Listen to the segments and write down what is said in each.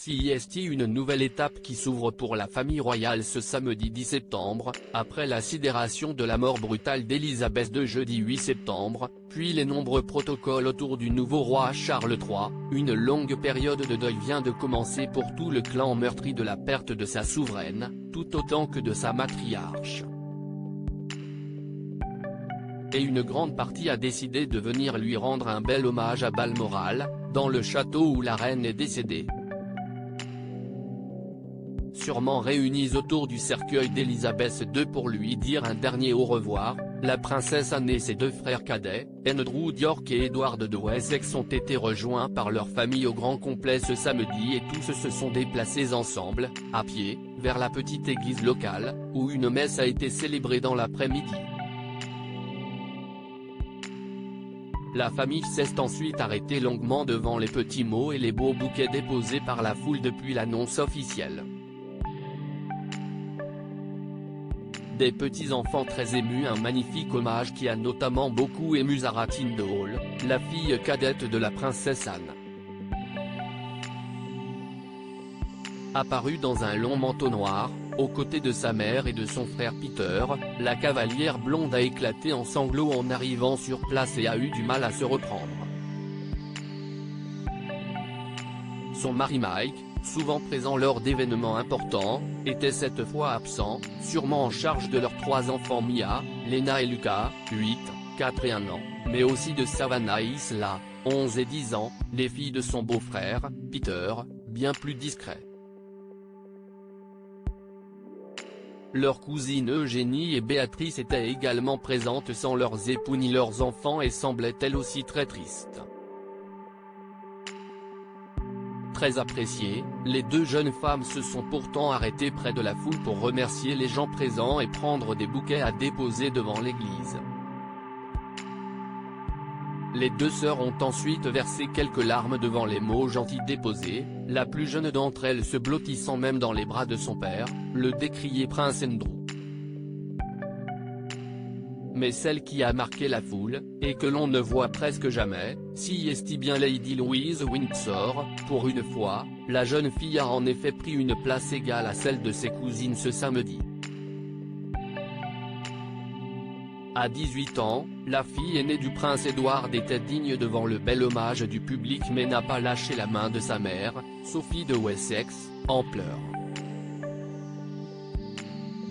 CIST, une nouvelle étape qui s'ouvre pour la famille royale ce samedi 10 septembre, après la sidération de la mort brutale d'Elisabeth de jeudi 8 septembre, puis les nombreux protocoles autour du nouveau roi Charles III, une longue période de deuil vient de commencer pour tout le clan meurtri de la perte de sa souveraine, tout autant que de sa matriarche. Et une grande partie a décidé de venir lui rendre un bel hommage à Balmoral, dans le château où la reine est décédée. Sûrement réunis autour du cercueil d'Elisabeth II pour lui dire un dernier au revoir, la princesse Anne et ses deux frères cadets, Andrew d'York et Edward de Wessex ont été rejoints par leur famille au grand complet ce samedi et tous se sont déplacés ensemble, à pied, vers la petite église locale, où une messe a été célébrée dans l'après-midi. La famille s'est ensuite arrêtée longuement devant les petits mots et les beaux bouquets déposés par la foule depuis l'annonce officielle. Des petits-enfants très émus, un magnifique hommage qui a notamment beaucoup ému Zara Tindall, la fille cadette de la princesse Anne. Apparue dans un long manteau noir, aux côtés de sa mère et de son frère Peter, la cavalière blonde a éclaté en sanglots en arrivant sur place et a eu du mal à se reprendre. Son mari Mike, souvent présent lors d'événements importants, était cette fois absent, sûrement en charge de leurs trois enfants Mia, Lena et Luca, 8, 4 et 1 an, mais aussi de Savannah et Isla, 11 et 10 ans, les filles de son beau-frère, Peter, bien plus discret. Leurs cousines Eugénie et Béatrice étaient également présentes sans leurs époux ni leurs enfants et semblaient elles aussi très tristes. Très appréciées, les deux jeunes femmes se sont pourtant arrêtées près de la foule pour remercier les gens présents et prendre des bouquets à déposer devant l'église. Les deux sœurs ont ensuite versé quelques larmes devant les mots gentils déposés, la plus jeune d'entre elles se blottissant même dans les bras de son père, le décrié prince Andrew. Mais celle qui a marqué la foule, et que l'on ne voit presque jamais, CIST bien Lady Louise Windsor, pour une fois, la jeune fille a en effet pris une place égale à celle de ses cousines ce samedi. À 18 ans, la fille aînée du prince Edward était digne devant le bel hommage du public mais n'a pas lâché la main de sa mère, Sophie de Wessex, en pleurs.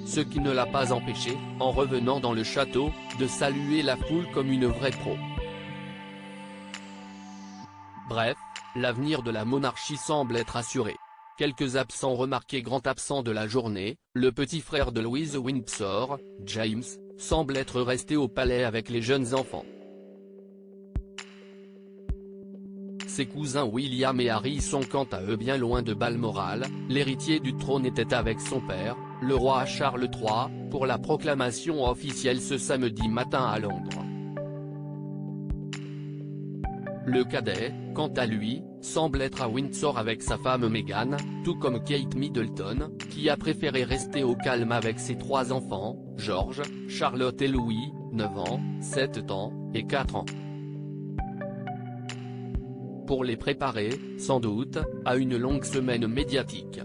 Ce qui ne l'a pas empêché, en revenant dans le château, de saluer la foule comme une vraie pro. Bref, l'avenir de la monarchie semble être assuré. Quelques absents remarqués. Grand absent de la journée, le petit frère de Louise Windsor, James, semble être resté au palais avec les jeunes enfants. Ses cousins William et Harry sont quant à eux bien loin de Balmoral, l'héritier du trône était avec son père, le roi Charles III, pour la proclamation officielle ce samedi matin à Londres. Le cadet, quant à lui, semble être à Windsor avec sa femme Meghan, tout comme Kate Middleton, qui a préféré rester au calme avec ses trois enfants, George, Charlotte et Louis, 9 ans, 7 ans, et 4 ans. Pour les préparer, sans doute, à une longue semaine médiatique.